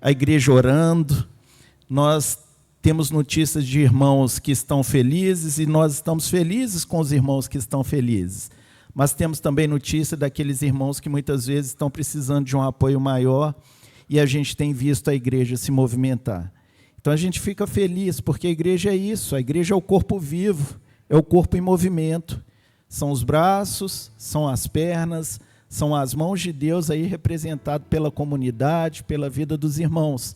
a igreja orando, nós temos notícias de irmãos que estão felizes e nós estamos felizes com os irmãos que estão felizes. Mas temos também notícia daqueles irmãos que muitas vezes estão precisando de um apoio maior e a gente tem visto a igreja se movimentar. Então a gente fica feliz porque a igreja é isso, a igreja é o corpo vivo, é o corpo em movimento. São os braços, são as pernas, são as mãos de Deus aí representado pela comunidade, pela vida dos irmãos.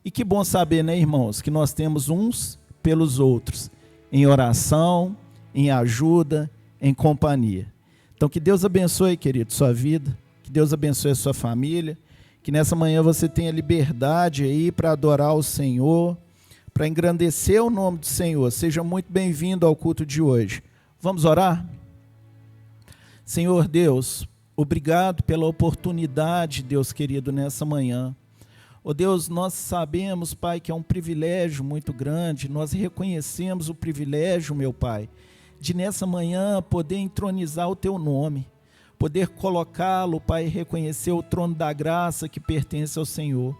E que bom saber, né, irmãos, que nós temos uns pelos outros, em oração, em ajuda, em companhia. Então, que Deus abençoe, querido, sua vida, que Deus abençoe a sua família, que nessa manhã você tenha liberdade aí para adorar o Senhor, para engrandecer o nome do Senhor. Seja muito bem-vindo ao culto de hoje. Vamos orar? Senhor Deus, obrigado pela oportunidade, Deus querido, nessa manhã. Ó Deus, nós sabemos, Pai, que é um privilégio muito grande, nós reconhecemos o privilégio, meu Pai, de nessa manhã poder entronizar o Teu nome, poder colocá-lo, Pai, reconhecer o trono da graça que pertence ao Senhor,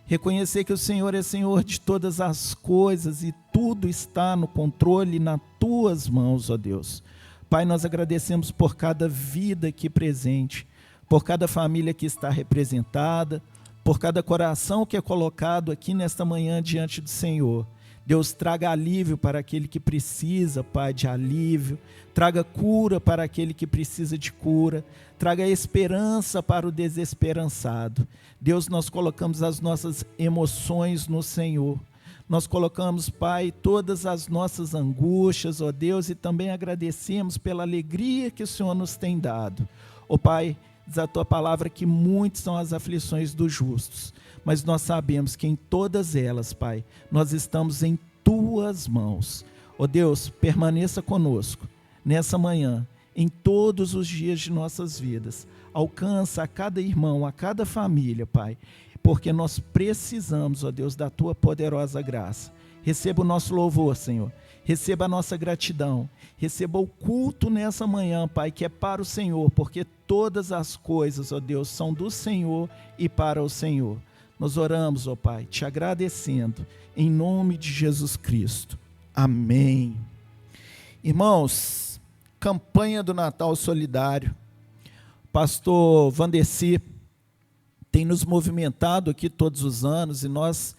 reconhecer que o Senhor é Senhor de todas as coisas e tudo está no controle, nas Tuas mãos, ó Deus. Pai, nós agradecemos por cada vida aqui presente, por cada família que está representada, por cada coração que é colocado aqui nesta manhã diante do Senhor. Deus, traga alívio para aquele que precisa, Pai, de alívio. Traga cura para aquele que precisa de cura. Traga esperança para o desesperançado. Deus, nós colocamos as nossas emoções no Senhor. Nós colocamos, Pai, todas as nossas angústias, ó Deus, e também agradecemos pela alegria que o Senhor nos tem dado. Ó Pai, diz a Tua palavra que muitas são as aflições dos justos, mas nós sabemos que em todas elas, Pai, nós estamos em Tuas mãos. Ó Deus, permaneça conosco nessa manhã, em todos os dias de nossas vidas. Alcança a cada irmão, a cada família, Pai, porque nós precisamos, ó Deus, da Tua poderosa graça. Receba o nosso louvor, Senhor. Receba a nossa gratidão. Receba o culto nessa manhã, Pai, que é para o Senhor, porque todas as coisas, ó Deus, são do Senhor e para o Senhor. Nós oramos, ó Pai, te agradecendo, em nome de Jesus Cristo. Amém. Irmãos, campanha do Natal Solidário. Pastor Vandeci tem nos movimentado aqui todos os anos e nós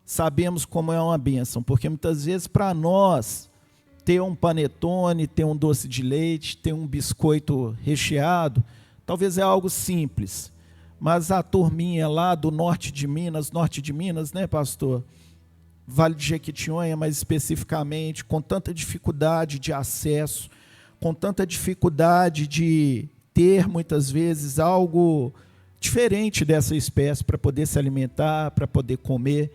sabemos como é uma bênção, porque muitas vezes para nós ter um panetone, ter um doce de leite, ter um biscoito recheado, talvez é algo simples, mas a turminha lá do norte de Minas, né, pastor? Vale de Jequitinhonha, mais especificamente, com tanta dificuldade de acesso, com tanta dificuldade de ter, muitas vezes, algo diferente dessa espécie para poder se alimentar, para poder comer.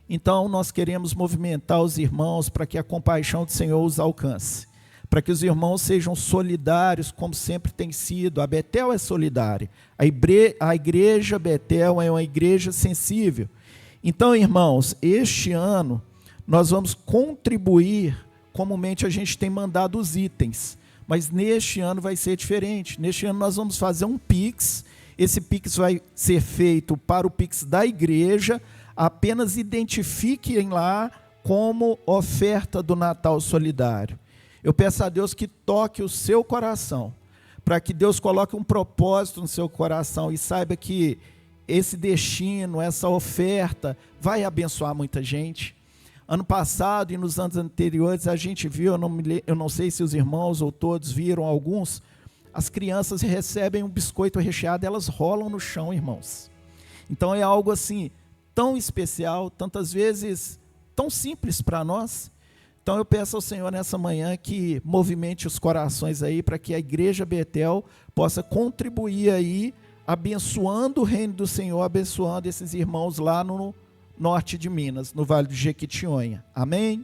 Então, nós queremos movimentar os irmãos para que a compaixão do Senhor os alcance, para que os irmãos sejam solidários, como sempre tem sido. A Betel é solidária, a igreja Betel é uma igreja sensível. Então, irmãos, este ano nós vamos contribuir, comumente a gente tem mandado os itens, mas neste ano vai ser diferente. Neste ano nós vamos fazer um Pix. Esse Pix vai ser feito para o Pix da igreja. Apenas identifiquem lá como oferta do Natal Solidário. Eu peço a Deus que toque o seu coração, para que Deus coloque um propósito no seu coração e saiba que esse destino, essa oferta vai abençoar muita gente. Ano passado e nos anos anteriores a gente viu, eu não sei se os irmãos ou todos viram alguns, as crianças recebem um biscoito recheado, elas rolam no chão, irmãos. Então é algo assim, tão especial, tantas vezes tão simples para nós. Então eu peço ao Senhor nessa manhã que movimente os corações aí, para que a igreja Betel possa contribuir aí, abençoando o reino do Senhor, abençoando esses irmãos lá no norte de Minas, no Vale do Jequitinhonha. Amém?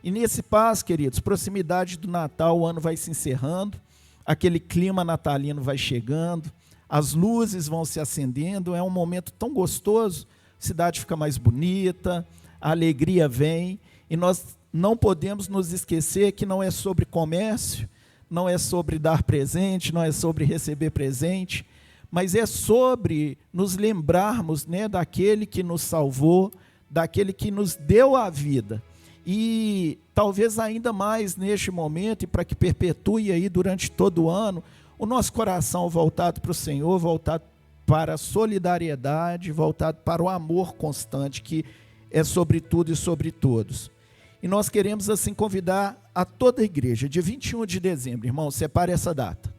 E nesse passo, queridos, proximidade do Natal, o ano vai se encerrando, aquele clima natalino vai chegando, as luzes vão se acendendo, é um momento tão gostoso, a cidade fica mais bonita, a alegria vem, e nós não podemos nos esquecer que não é sobre comércio, não é sobre dar presente, não é sobre receber presente, mas é sobre nos lembrarmos, né, daquele que nos salvou, daquele que nos deu a vida. E talvez ainda mais neste momento, e para que perpetue aí durante todo o ano, o nosso coração voltado para o Senhor, voltado para a solidariedade, voltado para o amor constante, que é sobre tudo e sobre todos. E nós queremos assim convidar a toda a igreja, dia 21 de dezembro, irmão, separe essa data.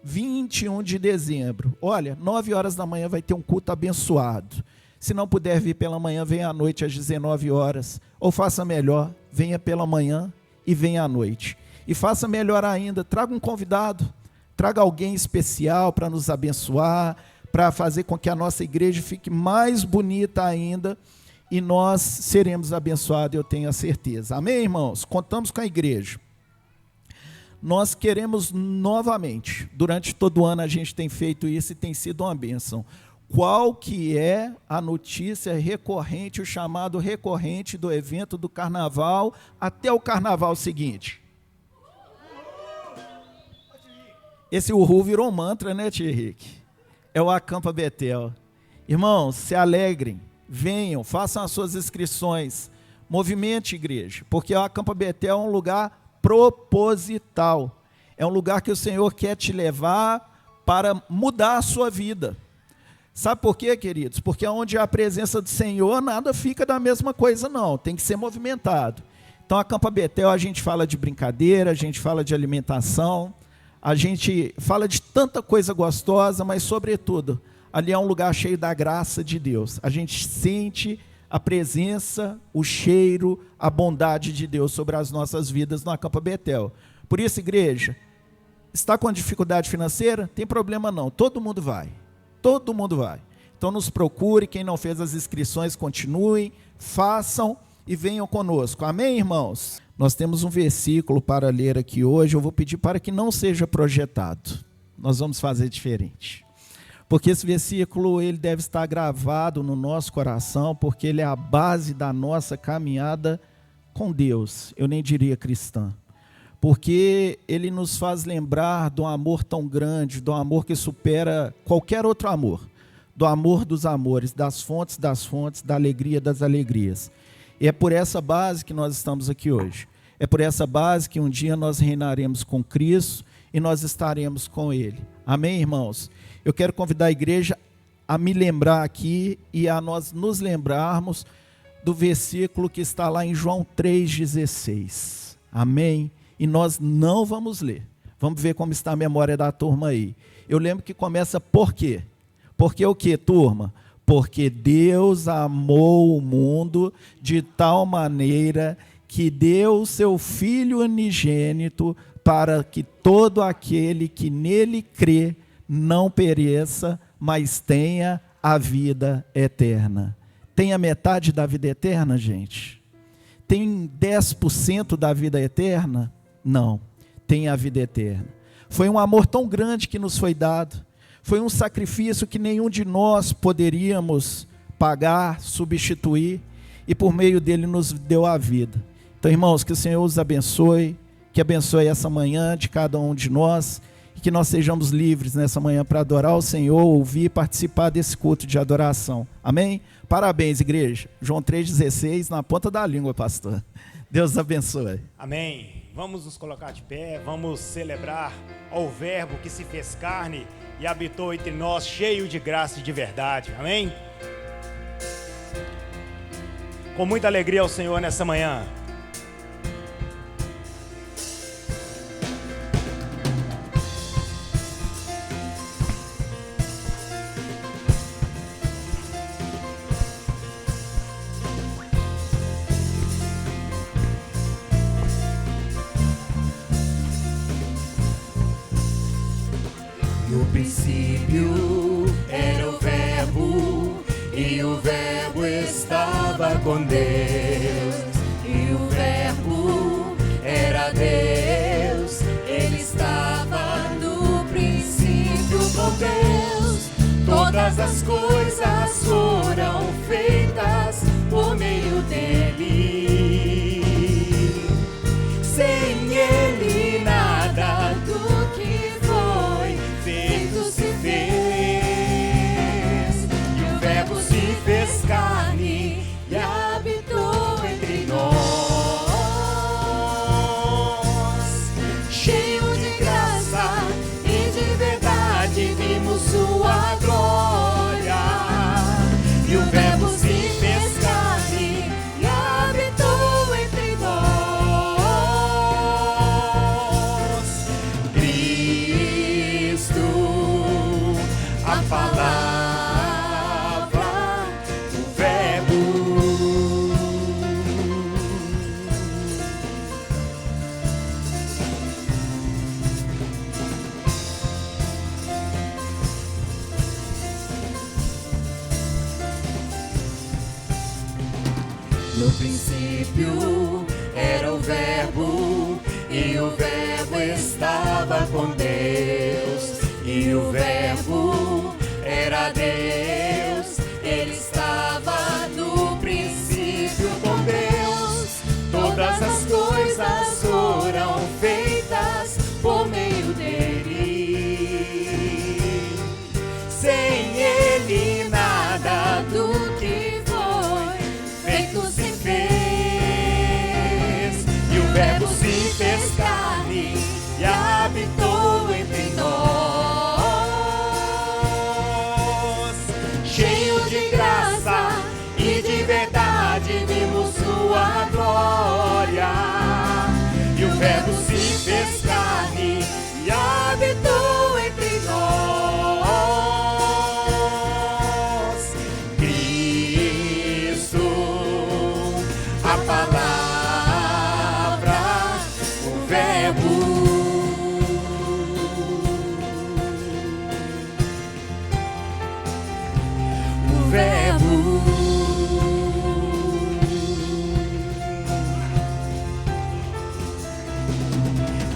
21 de dezembro, olha, 9 horas da manhã vai ter um culto abençoado. Se não puder vir pela manhã, venha à noite às 19 horas. Ou faça melhor, venha pela manhã e venha à noite. E faça melhor ainda, traga um convidado, traga alguém especial para nos abençoar, para fazer com que a nossa igreja fique mais bonita ainda. E nós seremos abençoados, eu tenho a certeza. Amém, irmãos? Contamos com a igreja. Nós queremos novamente, durante todo o ano a gente tem feito isso e tem sido uma bênção. Qual que é a notícia recorrente, o chamado recorrente do evento do carnaval até o carnaval seguinte? Esse uhul virou mantra, né, tio Henrique? É o Acampa Betel. Irmãos, se alegrem, venham, façam as suas inscrições, movimente igreja, porque o Acampa Betel é um lugar proposital, é um lugar que o Senhor quer te levar para mudar a sua vida. Sabe por quê, queridos? Porque onde há a presença do Senhor, nada fica da mesma coisa não, tem que ser movimentado. Então a Acampa Betel a gente fala de brincadeira, a gente fala de alimentação, a gente fala de tanta coisa gostosa, mas sobretudo, ali é um lugar cheio da graça de Deus. A gente sente a presença, o cheiro, a bondade de Deus sobre as nossas vidas no Acampa Betel. Por isso, igreja, está com dificuldade financeira? Tem problema não, todo mundo vai. Todo mundo vai. Então nos procure, quem não fez as inscrições, continuem, façam e venham conosco. Amém, irmãos? Nós temos um versículo para ler aqui hoje, eu vou pedir para que não seja projetado. Nós vamos fazer diferente. Porque esse versículo ele deve estar gravado no nosso coração, porque ele é a base da nossa caminhada com Deus, eu nem diria cristã. Porque ele nos faz lembrar de um amor tão grande, de um amor que supera qualquer outro amor, do amor dos amores, das fontes, da alegria das alegrias. E é por essa base que nós estamos aqui hoje. É por essa base que um dia nós reinaremos com Cristo e nós estaremos com Ele. Amém, irmãos? Eu quero convidar a igreja a me lembrar aqui e a nós nos lembrarmos do versículo que está lá em João 3,16. Amém? E nós não vamos ler. Vamos ver como está a memória da turma aí. Eu lembro que começa por quê? Porque o quê, turma? Porque Deus amou o mundo de tal maneira que deu o seu Filho unigênito para que todo aquele que nele crê não pereça, mas tenha a vida eterna. Tem a metade da vida eterna, gente? Tem 10% da vida eterna? Não, tem a vida eterna. Foi um amor tão grande que nos foi dado, foi um sacrifício que nenhum de nós poderíamos pagar, substituir, e por meio dele nos deu a vida. Então, irmãos, que o Senhor os abençoe, que abençoe essa manhã de cada um de nós, e que nós sejamos livres nessa manhã para adorar o Senhor, ouvir e participar desse culto de adoração. Amém? Parabéns, igreja. João 3,16 na ponta da língua, pastor. Deus abençoe. Amém. Vamos nos colocar de pé, vamos celebrar ao Verbo que se fez carne e habitou entre nós, cheio de graça e de verdade. Amém? Com muita alegria ao Senhor nessa manhã. No princípio era o Verbo, e o Verbo estava com Deus, e o Verbo era Deus, ele estava no princípio com Deus. Todas as coisas foram feitas por meio dele, sem ele nada do que foi feito se fez. No princípio era o Verbo, e o Verbo estava com Deus, e o Verbo era Deus. Ele estava no princípio com Deus. Todas as coisas foram feitas por meio dele. Sem ele nada do que foi feito se fez. E o Verbo se fez carne e habitou entre nós. Cheio de graça e de verdade vimos sua glória. E o Verbo se fez carne e habitou entre nós. Cristo, a palavra, o Verbo. O Verbo.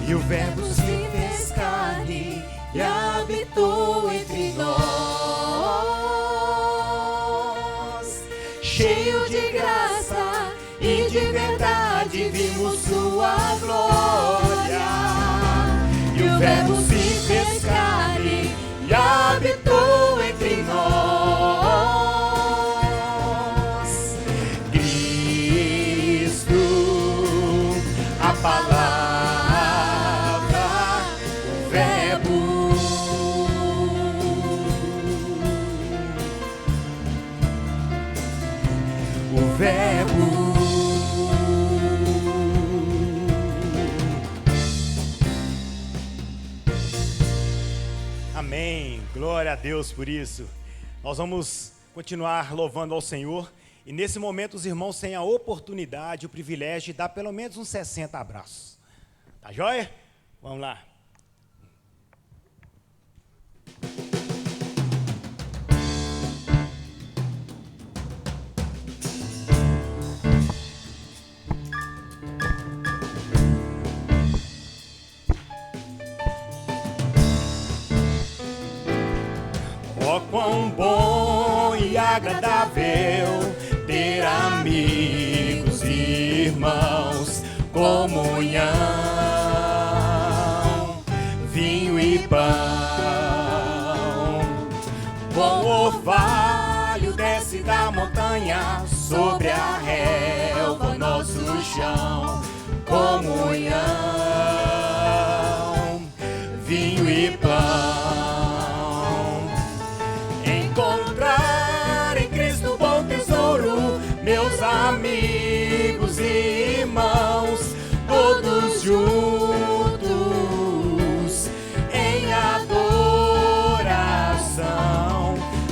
E o Verbo se fez carne e habitou entre nós. Cheio de graça e de verdade vimos sua glória. E o Verbo se fez carne e habitou entre nós. Cristo, a palavra, o Verbo. O Verbo. Amém. Glória a Deus por isso. Nós vamos continuar louvando ao Senhor. E nesse momento os irmãos têm a oportunidade, o privilégio de dar pelo menos uns 60 abraços. Tá joia? Vamos lá. Oh, quão bom e agradável ter amigos e irmãos, comunhão, vinho e pão. Com orvalho desce da montanha, sobre a relva nosso chão, comunhão, vinho e pão. Encontrar em Cristo bom tesouro, meus amigos e irmãos, todos juntos em adoração.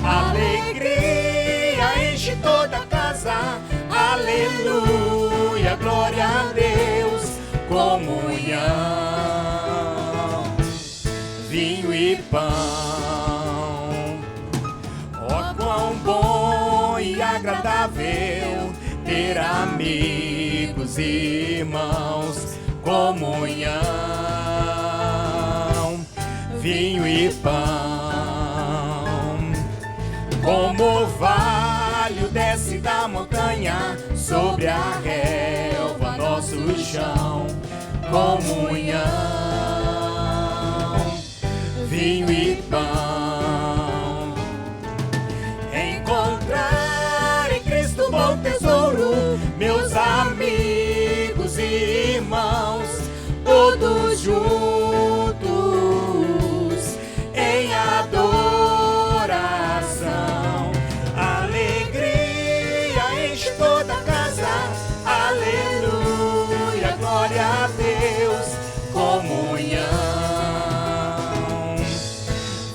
Alegria enche toda a casa, aleluia, glória a Deus. Comunhão, vinho e pão. Quão bom e agradável ter amigos e irmãos, comunhão, vinho e pão. Como orvalho desce da montanha, sobre a relva nosso chão, comunhão, vinho e pão. Encontrar em Cristo bom tesouro, meus amigos e irmãos, todos juntos em adoração. Alegria enche toda a casa, aleluia, glória a Deus. Comunhão,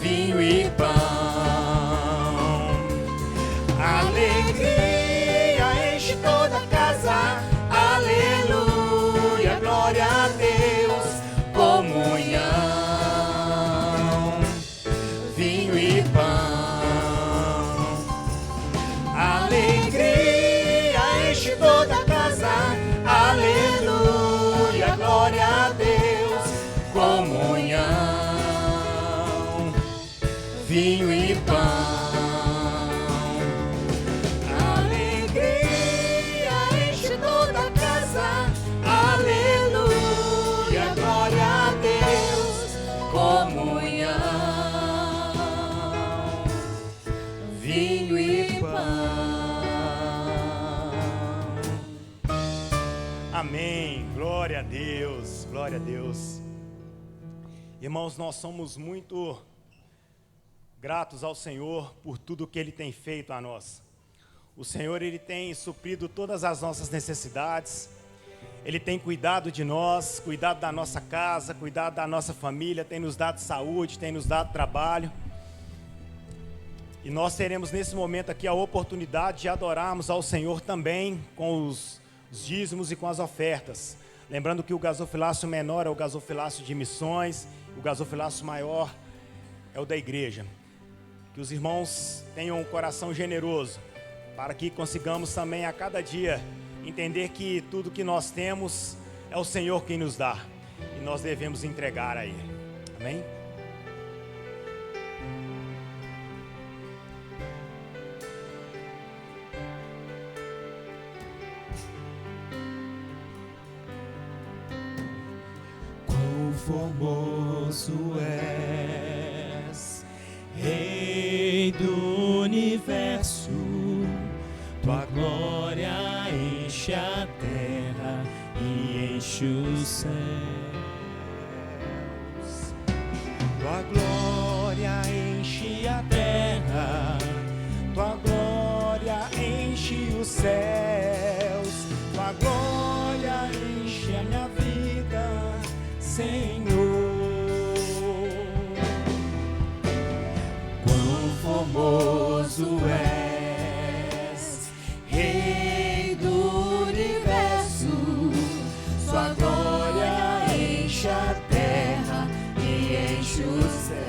vinho e vinho e pão. Amém. Glória a Deus. Glória a Deus. Irmãos, nós somos muito gratos ao Senhor por tudo que Ele tem feito a nós. O Senhor, Ele tem suprido todas as nossas necessidades. Ele tem cuidado de nós, cuidado da nossa casa, cuidado da nossa família, tem nos dado saúde, tem nos dado trabalho. E nós teremos nesse momento aqui a oportunidade de adorarmos ao Senhor também com os dízimos e com as ofertas. Lembrando que o gasofilácio menor é o gasofilácio de missões, o gasofilácio maior é o da igreja. Que os irmãos tenham um coração generoso, para que consigamos também a cada dia entender que tudo que nós temos é o Senhor quem nos dá, e nós devemos entregar a Ele. Amém? Formoso és, Rei do universo, tua glória enche a terra e enche os céus. Tua glória enche a terra, tua glória enche os céus, tua glória enche a minha vida, Senhor. Quão formoso és, Rei do universo, sua glória enche a terra e enche os céus.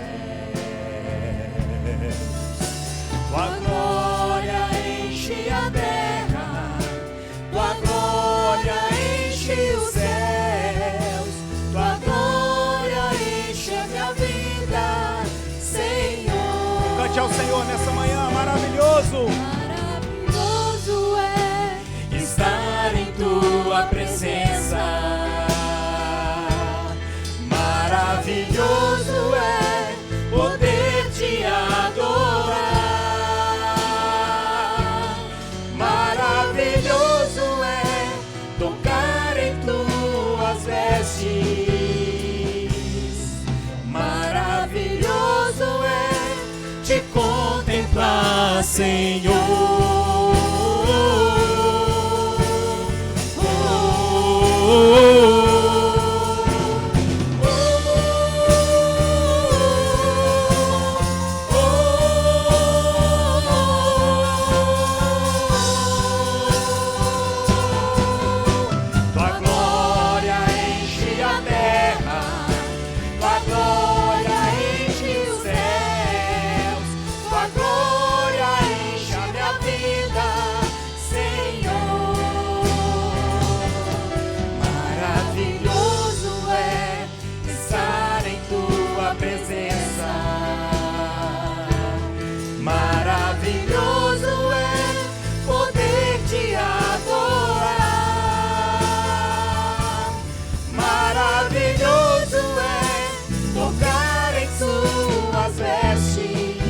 Tua glória enche a terra, tua glória enche os céus, tua glória enche a minha vida, Senhor. Cante ao Senhor nessa manhã, maravilhoso. Maravilhoso é estar em tua presença. Maravilhoso é poder te adorar. Maravilhoso é tocar em tuas vestes. Maravilhoso é te contemplar, Senhor. Tua glória enche a terra, tua glória enche os céus, tua glória enche a minha vida, Senhor. Maravilhoso é estar em tua presença. Maravilhoso é poder te adorar. Maravilhoso é tocar em suas vestes.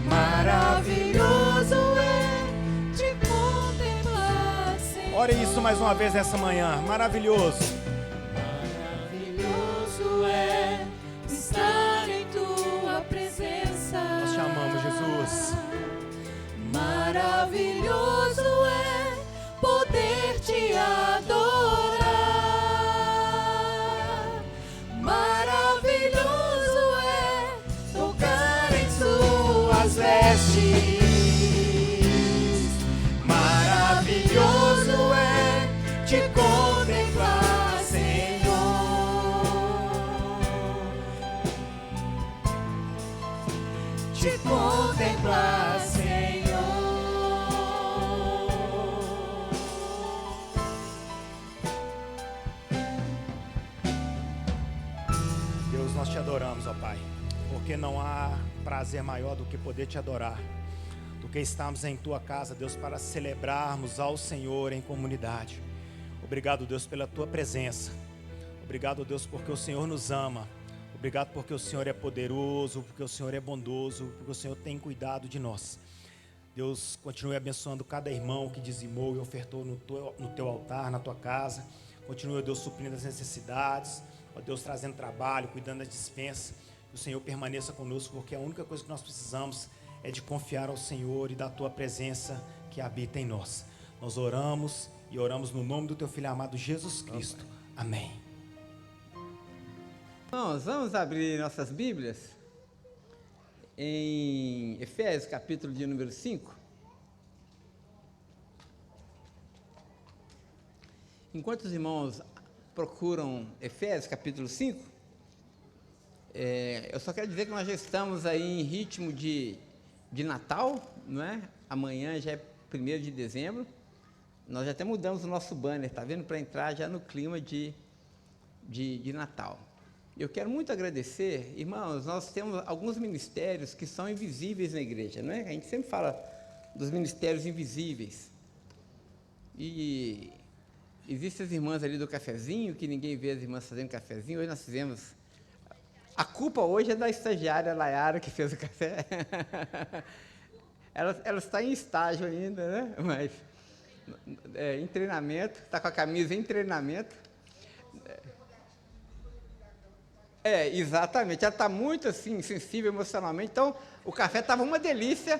Maravilhoso é te contemplar, Senhor. Ore isso mais uma vez nessa manhã, maravilhoso. Maravilhoso é estar em tua presença. Nós te amamos, Jesus. Maravilhoso é poder te adorar. Maravilhoso é tocar em suas vestes. Maravilhoso é te contemplar, Senhor. Te contemplar, Senhor. Deus, nós te adoramos, ó Pai, porque não há prazer maior do que poder te adorar, do que estarmos em tua casa, Deus, para celebrarmos ao Senhor em comunidade. Obrigado, Deus, pela tua presença. Obrigado, Deus, porque o Senhor nos ama. Obrigado porque o Senhor é poderoso, porque o Senhor é bondoso, porque o Senhor tem cuidado de nós. Deus, continue abençoando cada irmão que dizimou e ofertou no teu altar, na tua casa. Continue, Deus, suprindo as necessidades. Ó Deus, trazendo trabalho, cuidando das dispensas. Que o Senhor permaneça conosco, porque a única coisa que nós precisamos é de confiar ao Senhor e da tua presença que habita em nós. Nós oramos e oramos no nome do teu Filho amado Jesus Cristo. Amém. Irmãos, vamos abrir nossas Bíblias em Efésios, capítulo de número 5. Enquanto os irmãos procuram Efésios, capítulo 5, eu só quero dizer que nós já estamos aí em ritmo de Natal, não é? Amanhã já é 1º de dezembro. Nós já até mudamos o nosso banner, tá vendo? Para entrar já no clima de Natal. Eu quero muito agradecer, irmãos, nós temos alguns ministérios que são invisíveis na igreja, não é? A gente sempre fala dos ministérios invisíveis. E existem as irmãs ali do cafezinho, que ninguém vê as irmãs fazendo cafezinho. Hoje nós fizemos... A culpa hoje é da estagiária Layara, que fez o café. Ela está em estágio ainda, né? Mas em treinamento, está com a camisa em treinamento. Exatamente, ela está muito assim, sensível emocionalmente, então o café estava uma delícia,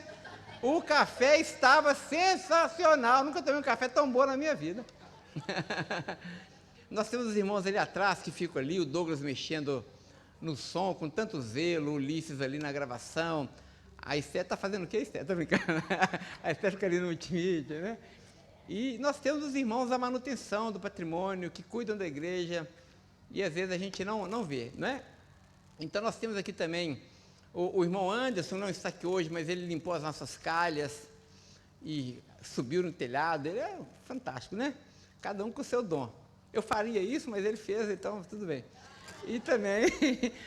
o café estava sensacional, nunca tomei um café tão bom na minha vida. Nós temos os irmãos ali atrás que ficam ali, o Douglas mexendo no som com tanto zelo, o Ulisses ali na gravação, a Esther está fazendo o quê, Esther? Estou brincando, a Esther fica ali no multimídia, né? E nós temos os irmãos da manutenção do patrimônio, que cuidam da igreja, e às vezes a gente não vê, não é? Então nós temos aqui também o irmão Anderson, não está aqui hoje, mas ele limpou as nossas calhas e subiu no telhado. Ele é fantástico, né? Cada um com o seu dom. Eu faria isso, mas ele fez, então tudo bem. E também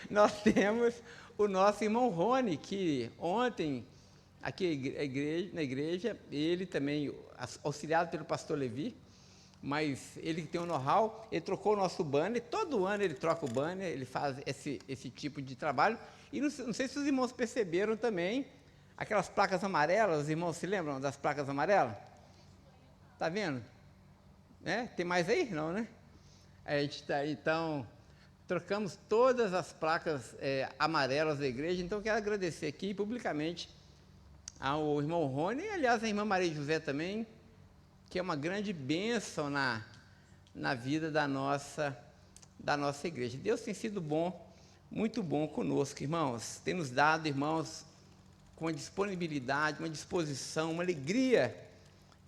nós temos o nosso irmão Rony, que ontem aqui na igreja, ele também, auxiliado pelo pastor Levi, mas ele que tem um know-how, ele trocou o nosso banner, todo ano ele troca o banner, ele faz esse tipo de trabalho. E não sei se os irmãos perceberam também, aquelas placas amarelas, os irmãos se lembram das placas amarelas? Está vendo? Tem mais aí? Não, né? A gente está, então, trocamos todas as placas amarelas da igreja, então eu quero agradecer aqui publicamente ao irmão Rony, e aliás a irmã Maria José também, que é uma grande bênção na vida da nossa igreja. Deus tem sido bom, muito bom conosco, irmãos. Tem nos dado, irmãos, com uma disponibilidade, uma disposição, uma alegria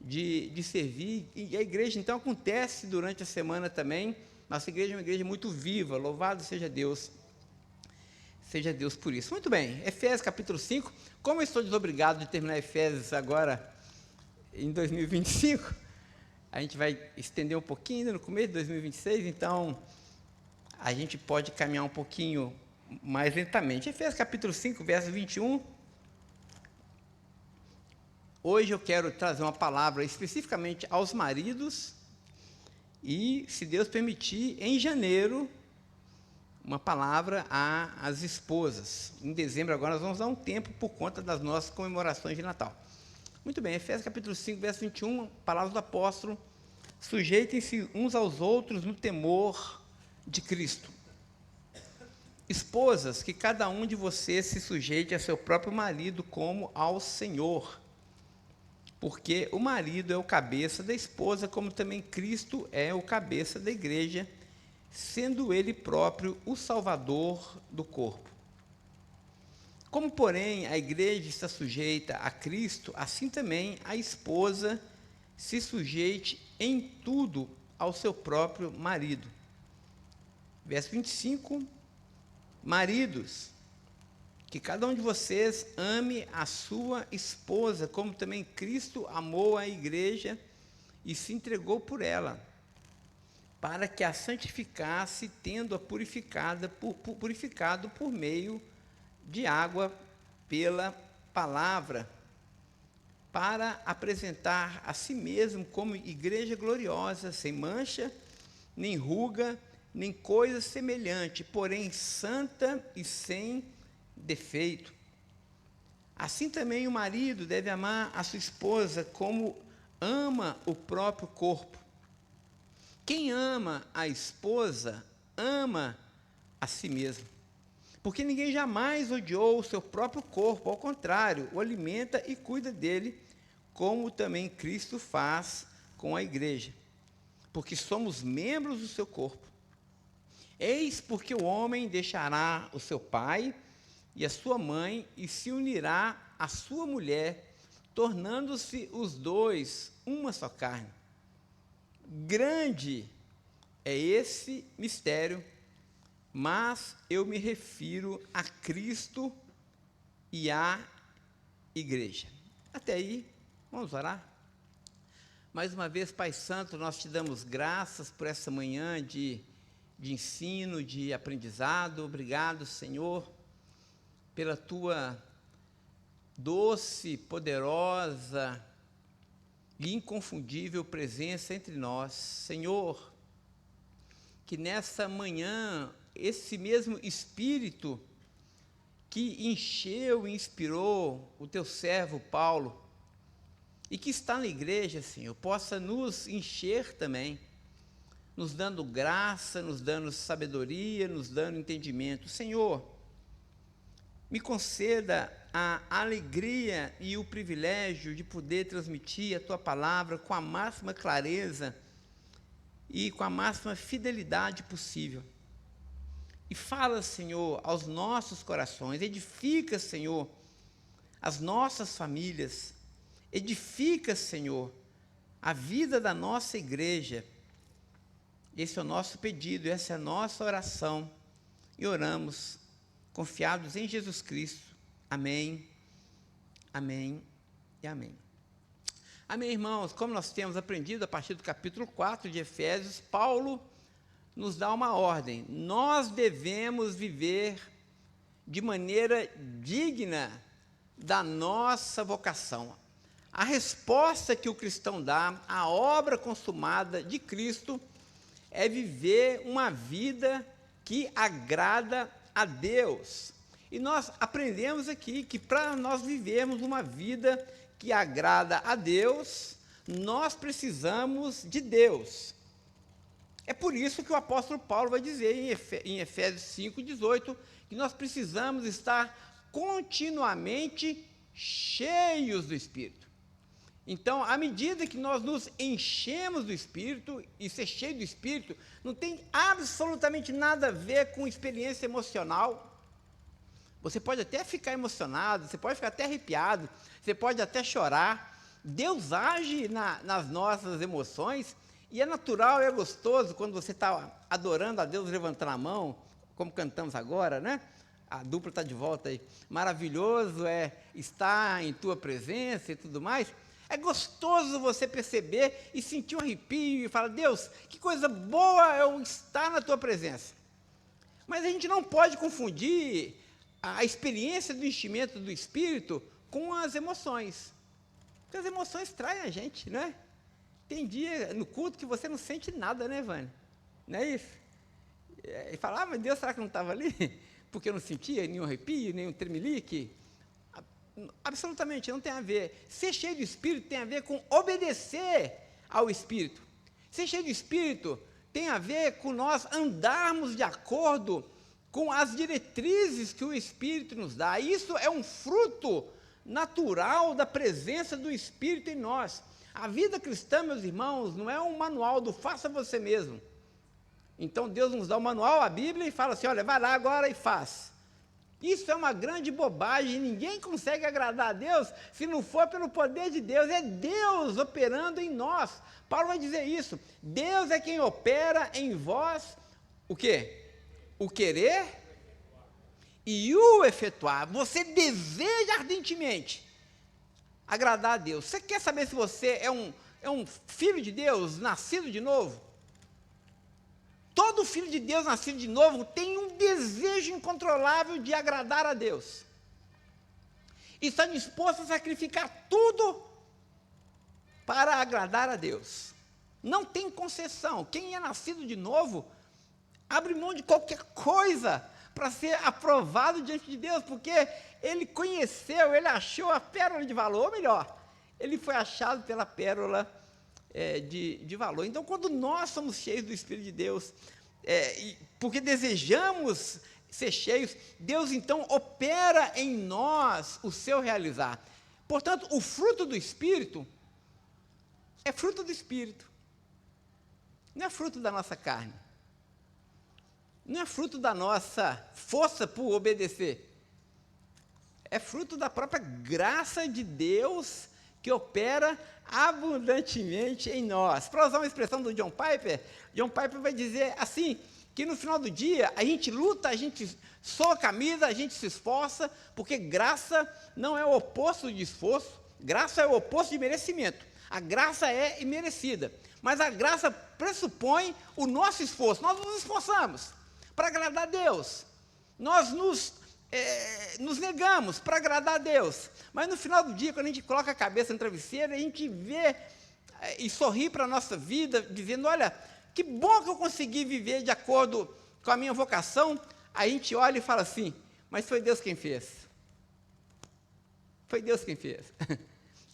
de servir. E a igreja, então, acontece durante a semana também. Nossa igreja é uma igreja muito viva, louvado seja Deus. Seja Deus por isso. Muito bem, Efésios capítulo 5. Como eu estou desobrigado de terminar Efésios agora em 2025, a gente vai estender um pouquinho ainda no começo de 2026, então a gente pode caminhar um pouquinho mais lentamente. Efésios capítulo 5, verso 21. Hoje eu quero trazer uma palavra especificamente aos maridos e, se Deus permitir, em janeiro, uma palavra às esposas. Em dezembro agora nós vamos dar um tempo por conta das nossas comemorações de Natal. Muito bem, Efésios capítulo 5, verso 21, palavras do apóstolo: sujeitem-se uns aos outros no temor de Cristo. Esposas, que cada um de vocês se sujeite a seu próprio marido como ao Senhor, porque o marido é o cabeça da esposa, como também Cristo é o cabeça da igreja, sendo ele próprio o Salvador do corpo. Como, porém, a igreja está sujeita a Cristo, assim também a esposa se sujeite em tudo ao seu próprio marido. Verso 25, maridos, que cada um de vocês ame a sua esposa, como também Cristo amou a igreja e se entregou por ela, para que a santificasse, tendo-a purificado por meio de água pela palavra, para apresentar a si mesmo como igreja gloriosa, sem mancha, nem ruga, nem coisa semelhante, porém santa e sem defeito. Assim também o marido deve amar a sua esposa como ama o próprio corpo. Quem ama a esposa, ama a si mesmo. Porque ninguém jamais odiou o seu próprio corpo, ao contrário, o alimenta e cuida dele, como também Cristo faz com a igreja. Porque somos membros do seu corpo. Eis porque o homem deixará o seu pai e a sua mãe e se unirá à sua mulher, tornando-se os dois uma só carne. Grande é esse mistério, mas eu me refiro a Cristo e à igreja. Até aí, vamos orar? Mais uma vez, Pai Santo, nós te damos graças por essa manhã de ensino, de aprendizado. Obrigado, Senhor, pela tua doce, poderosa e inconfundível presença entre nós. Senhor, que nessa manhã, esse mesmo Espírito que encheu e inspirou o teu servo Paulo, e que está na igreja, Senhor, possa nos encher também, nos dando graça, nos dando sabedoria, nos dando entendimento. Senhor, me conceda a alegria e o privilégio de poder transmitir a Tua palavra com a máxima clareza e com a máxima fidelidade possível. E fala, Senhor, aos nossos corações, edifica, Senhor, as nossas famílias, edifica, Senhor, a vida da nossa igreja. Esse é o nosso pedido, essa é a nossa oração, e oramos confiados em Jesus Cristo. Amém, amém e amém. Amém, irmãos. Como nós temos aprendido a partir do capítulo 4 de Efésios, Paulo nos dá uma ordem. Nós devemos viver de maneira digna da nossa vocação. A resposta que o cristão dá à obra consumada de Cristo é viver uma vida que agrada a Deus. E nós aprendemos aqui que para nós vivermos uma vida que agrada a Deus, nós precisamos de Deus. É por isso que o apóstolo Paulo vai dizer em Efésios 5:18, que nós precisamos estar continuamente cheios do Espírito. Então, à medida que nós nos enchemos do Espírito, e ser cheio do Espírito não tem absolutamente nada a ver com experiência emocional. Você pode até ficar emocionado, você pode ficar até arrepiado, você pode até chorar. Deus age nas nossas emoções, e é natural, é gostoso quando você está adorando a Deus, levantando a mão, como cantamos agora, né? A dupla está de volta aí. Maravilhoso é estar em tua presença e tudo mais. É gostoso você perceber e sentir um arrepio e falar: Deus, que coisa boa eu estar na tua presença. Mas a gente não pode confundir a experiência do enchimento do Espírito com as emoções. Porque as emoções traem a gente, não é? Tem dia no culto que você não sente nada, né, Vânia? Não é isso? E fala: mas Deus, será que não estava ali? Porque eu não sentia nenhum arrepio, nenhum tremelique. Absolutamente, não tem a ver. Ser cheio do Espírito tem a ver com obedecer ao Espírito. Ser cheio do Espírito tem a ver com nós andarmos de acordo com as diretrizes que o Espírito nos dá. Isso é um fruto natural da presença do Espírito em nós. A vida cristã, meus irmãos, não é um manual do faça você mesmo. Então Deus nos dá o manual, a Bíblia, e fala assim: olha, vai lá agora e faz. Isso é uma grande bobagem. Ninguém consegue agradar a Deus se não for pelo poder de Deus. É Deus operando em nós. Paulo vai dizer isso. Deus é quem opera em vós o quê? O querer e o efetuar. Você deseja ardentemente agradar a Deus. Você quer saber se você é um filho de Deus, nascido de novo? Todo filho de Deus nascido de novo tem um desejo incontrolável de agradar a Deus. E está disposto a sacrificar tudo para agradar a Deus. Não tem concessão. Quem é nascido de novo abre mão de qualquer coisa para ser aprovado diante de Deus, porque ele conheceu, ele achou a pérola de valor, ou melhor, ele foi achado pela pérola de valor. Então, quando nós somos cheios do Espírito de Deus, porque desejamos ser cheios, Deus então opera em nós o seu realizar. Portanto, o fruto do Espírito é fruto do Espírito, não é fruto da nossa carne, não é fruto da nossa força por obedecer, é fruto da própria graça de Deus que opera abundantemente em nós. Para usar uma expressão do John Piper vai dizer assim, que no final do dia a gente luta, a gente soa a camisa, a gente se esforça, porque graça não é o oposto de esforço, graça é o oposto de merecimento. A graça é imerecida, mas a graça pressupõe o nosso esforço. Nós nos esforçamos para agradar a Deus, nós nos negamos para agradar a Deus, mas no final do dia, quando a gente coloca a cabeça no travesseiro, a gente vê e sorri para a nossa vida, dizendo, olha, que bom que eu consegui viver de acordo com a minha vocação. A gente olha e fala assim, mas foi Deus quem fez. Foi Deus quem fez.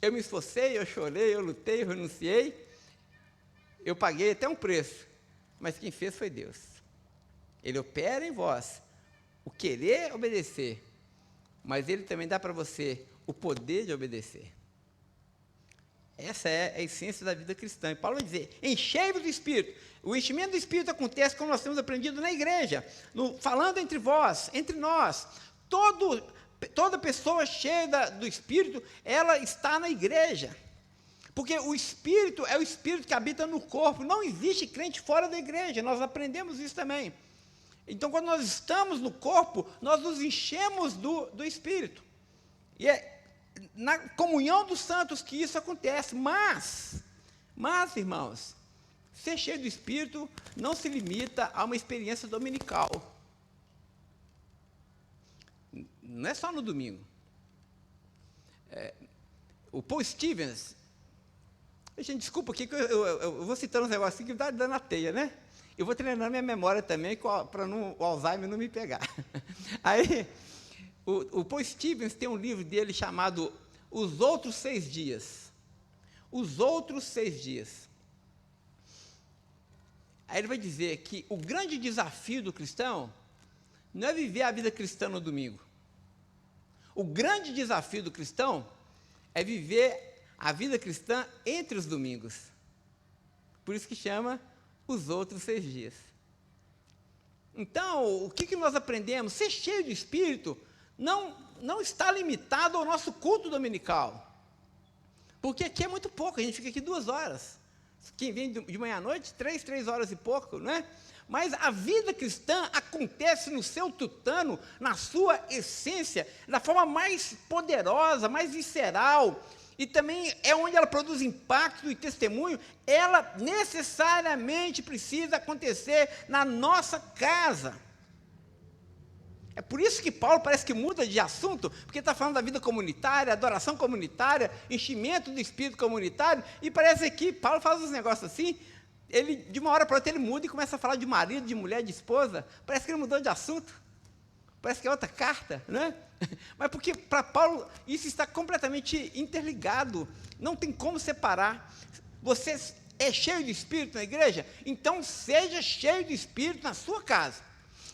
Eu me esforcei, eu chorei, eu lutei, eu renunciei, eu paguei até um preço, mas quem fez foi Deus. Ele opera em vós o querer obedecer, mas Ele também dá para você o poder de obedecer. Essa é a essência da vida cristã. E Paulo vai dizer, enchei-vos do Espírito. O enchimento do Espírito acontece como nós temos aprendido na igreja, falando entre vós, entre nós. Toda pessoa cheia do Espírito, ela está na igreja. Porque o Espírito é o Espírito que habita no corpo. Não existe crente fora da igreja, nós aprendemos isso também. Então, quando nós estamos no corpo, nós nos enchemos do Espírito. E é na comunhão dos santos que isso acontece. Mas, irmãos, ser cheio do Espírito não se limita a uma experiência dominical. Não é só no domingo. O Paul Stevens, gente, desculpa aqui que eu vou citando uns negócios que dá na teia, né? Eu vou treinando minha memória também para o Alzheimer não me pegar. Aí, o Paul Stevens tem um livro dele chamado Os Outros 6 Dias. Os Outros 6 Dias. Aí ele vai dizer que o grande desafio do cristão não é viver a vida cristã no domingo. O grande desafio do cristão é viver a vida cristã entre os domingos. Por isso que chama os outros 6 dias. Então, o que nós aprendemos? Ser cheio de Espírito não está limitado ao nosso culto dominical. Porque aqui é muito pouco, a gente fica aqui 2 horas. Quem vem de manhã à noite, 3 horas e pouco, não é? Mas a vida cristã acontece no seu tutano, na sua essência, da forma mais poderosa, mais visceral, e também é onde ela produz impacto e testemunho. Ela necessariamente precisa acontecer na nossa casa. É por isso que Paulo parece que muda de assunto, porque está falando da vida comunitária, adoração comunitária, enchimento do Espírito comunitário, e parece que Paulo faz uns negócios assim, ele, de uma hora para outra, ele muda e começa a falar de marido, de mulher, de esposa. Parece que ele mudou de assunto. Parece que é outra carta, né? Mas porque para Paulo isso está completamente interligado. Não tem como separar. Você é cheio de Espírito na igreja? Então seja cheio de Espírito na sua casa.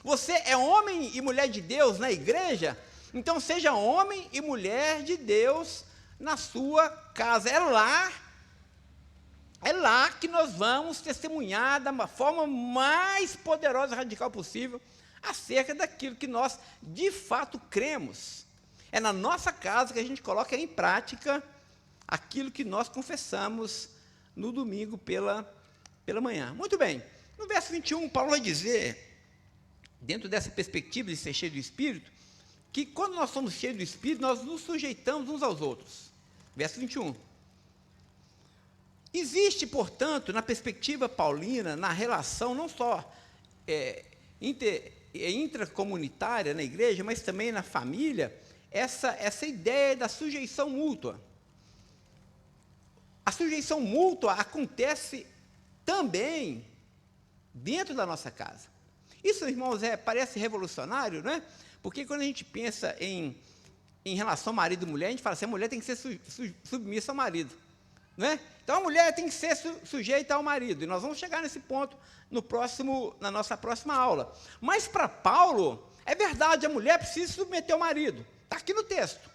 Você é homem e mulher de Deus na igreja? Então seja homem e mulher de Deus na sua casa. É lá que nós vamos testemunhar da forma mais poderosa e radical possível acerca daquilo que nós de fato cremos. É na nossa casa que a gente coloca em prática aquilo que nós confessamos no domingo pela manhã. Muito bem, no verso 21, Paulo vai dizer, dentro dessa perspectiva de ser cheio do Espírito, que quando nós somos cheios do Espírito, nós nos sujeitamos uns aos outros. Verso 21. Existe, portanto, na perspectiva paulina, na relação não só intracomunitária na igreja, mas também na família, essa ideia da sujeição mútua. A sujeição mútua acontece também dentro da nossa casa. Isso, irmãos, parece revolucionário, não é? Porque quando a gente pensa em relação ao marido e mulher, a gente fala assim, a mulher tem que ser submissa ao marido, não é? Então, a mulher tem que ser sujeita ao marido, e nós vamos chegar nesse ponto na nossa próxima aula. Mas, para Paulo, é verdade, a mulher precisa se submeter ao marido, está aqui no texto.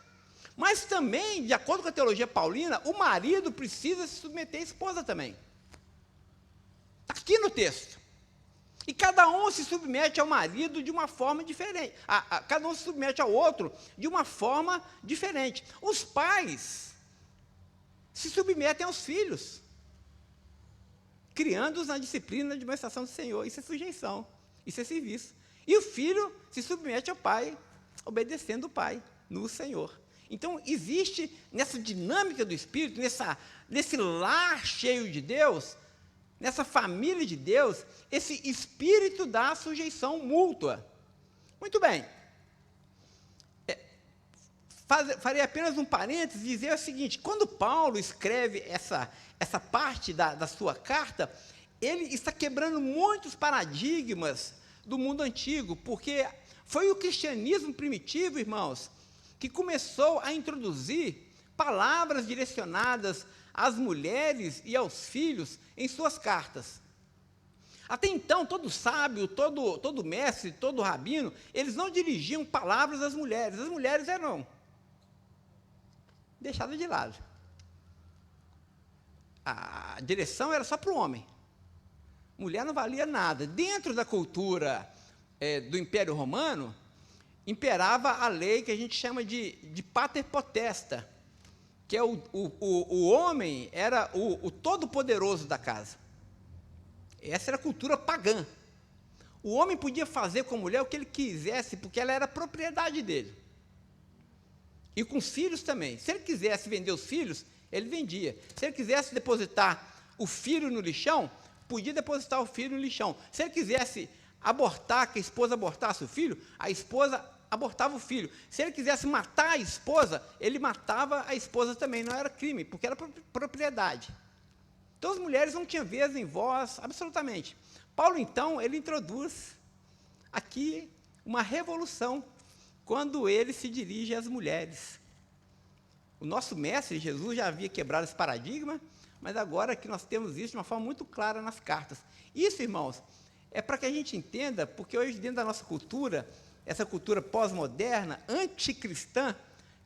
Mas também, de acordo com a teologia paulina, o marido precisa se submeter à esposa também. Está aqui no texto. E cada um se submete ao marido de uma forma diferente. Cada um se submete ao outro de uma forma diferente. Os pais se submetem aos filhos, criando-os na disciplina da administração do Senhor. Isso é sujeição, isso é serviço. E o filho se submete ao pai, obedecendo o pai no Senhor. Então, existe nessa dinâmica do Espírito, nesse lar cheio de Deus, nessa família de Deus, esse espírito da sujeição mútua. Muito bem. Farei apenas um parênteses e dizer o seguinte, quando Paulo escreve essa parte da sua carta, ele está quebrando muitos paradigmas do mundo antigo, porque foi o cristianismo primitivo, irmãos, que começou a introduzir palavras direcionadas às mulheres e aos filhos em suas cartas. Até então, todo sábio, todo mestre, todo rabino, eles não dirigiam palavras às mulheres. As mulheres eram deixadas de lado. A direção era só para o homem. Mulher não valia nada. Dentro da cultura do Império Romano, imperava a lei que a gente chama de pater potesta, que é o homem era o todo-poderoso da casa. Essa era a cultura pagã. O homem podia fazer com a mulher o que ele quisesse, porque ela era propriedade dele. E com os filhos também. Se ele quisesse vender os filhos, ele vendia. Se ele quisesse depositar o filho no lixão, podia depositar o filho no lixão. Se ele quisesse abortar, que a esposa abortasse o filho, a esposa abortava o filho. Se ele quisesse matar a esposa, ele matava a esposa também. Não era crime, porque era propriedade. Então, as mulheres não tinham vez nem voz, absolutamente. Paulo, então, ele introduz aqui uma revolução, quando ele se dirige às mulheres. O nosso mestre, Jesus, já havia quebrado esse paradigma, mas agora que nós temos isso de uma forma muito clara nas cartas. Isso, irmãos, é para que a gente entenda, porque hoje, dentro da nossa cultura, essa cultura pós-moderna, anticristã,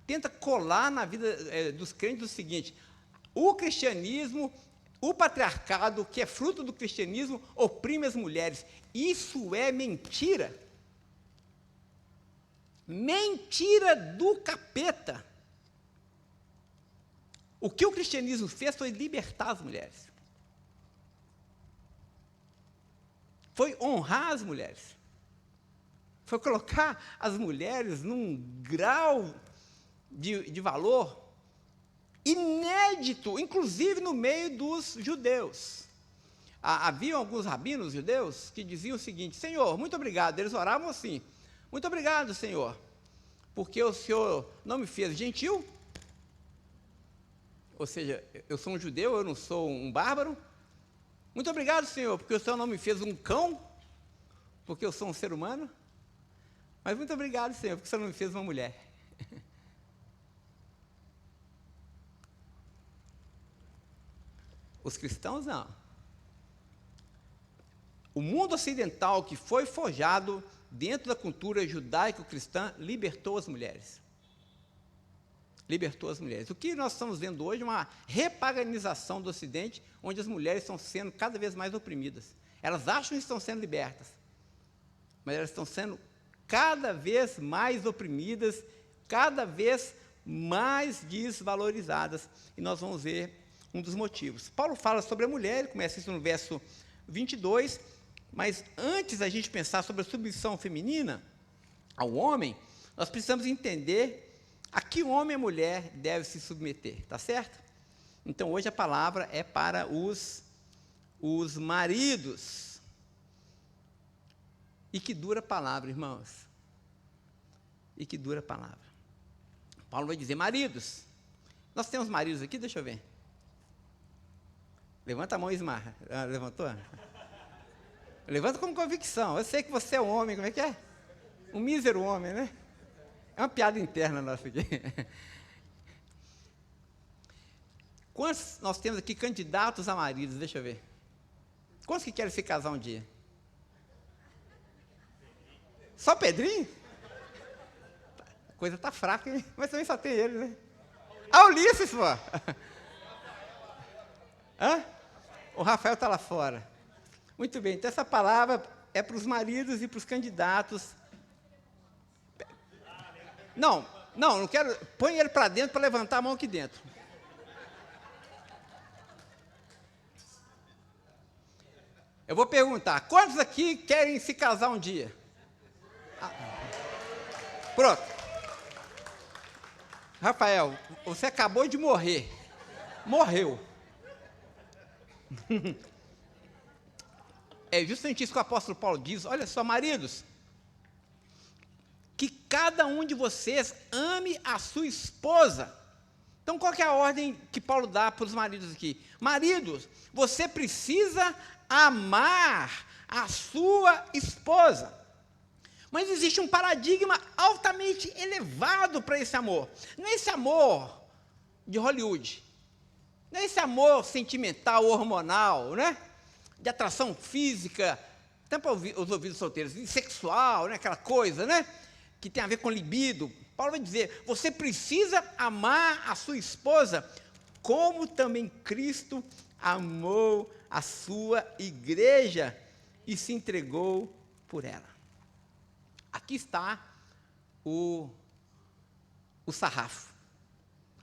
tenta colar na vida dos crentes o seguinte: o cristianismo, o patriarcado, que é fruto do cristianismo, oprime as mulheres. Isso é mentira. Mentira do capeta. O que o cristianismo fez foi libertar as mulheres. Foi honrar as mulheres. Foi colocar as mulheres num grau de valor inédito, inclusive no meio dos judeus. Havia alguns rabinos judeus que diziam o seguinte: Senhor, muito obrigado. Eles oravam assim: muito obrigado, Senhor, porque o Senhor não me fez gentil, ou seja, eu sou um judeu, eu não sou um bárbaro. Muito obrigado, Senhor, porque o Senhor não me fez um cão, porque eu sou um ser humano. Mas muito obrigado, Senhor, porque o Senhor não me fez uma mulher. Os cristãos, não. O mundo ocidental, que foi forjado dentro da cultura judaico-cristã, libertou as mulheres. Libertou as mulheres. O que nós estamos vendo hoje é uma repaganização do Ocidente, onde as mulheres estão sendo cada vez mais oprimidas. Elas acham que estão sendo libertas, mas elas estão sendo cada vez mais oprimidas, cada vez mais desvalorizadas. E nós vamos ver um dos motivos. Paulo fala sobre a mulher, ele começa isso no verso 22, mas antes da gente pensar sobre a submissão feminina ao homem, nós precisamos entender a que homem e mulher deve se submeter, tá certo? Então, hoje a palavra é para os maridos. E que dura palavra, irmãos. E que dura palavra. Paulo vai dizer: maridos. Nós temos maridos aqui? Deixa eu ver. Levanta a mão, Ismar. Levantou? Levanta com convicção. Eu sei que você é um homem, como é que é? Um mísero homem, né? É uma piada interna nossa aqui. Quantos nós temos aqui candidatos a maridos? Deixa eu ver. Quantos que querem se casar um dia? Só Pedrinho? A coisa tá fraca, hein? Mas também só tem ele, né? Ulisses, pô! Hã? O Rafael está lá fora. Muito bem, então essa palavra é para os maridos e para os candidatos. Não quero. Põe ele para dentro para levantar a mão aqui dentro. Eu vou perguntar, quantos aqui querem se casar um dia? Pronto. Rafael, você acabou de morrer. Morreu. É justamente isso que o apóstolo Paulo diz. Olha só, maridos, que cada um de vocês ame a sua esposa. Então, qual que é a ordem que Paulo dá para os maridos aqui? Maridos, você precisa amar a sua esposa. Mas existe um paradigma altamente elevado para esse amor. Não é esse amor de Hollywood. Não é esse amor sentimental, hormonal, né? De atração física, até para os ouvidos solteiros, sexual, né? Aquela coisa, né? Que tem a ver com libido. Paulo vai dizer, você precisa amar a sua esposa, como também Cristo amou a sua igreja e se entregou por ela. Aqui está o sarrafo,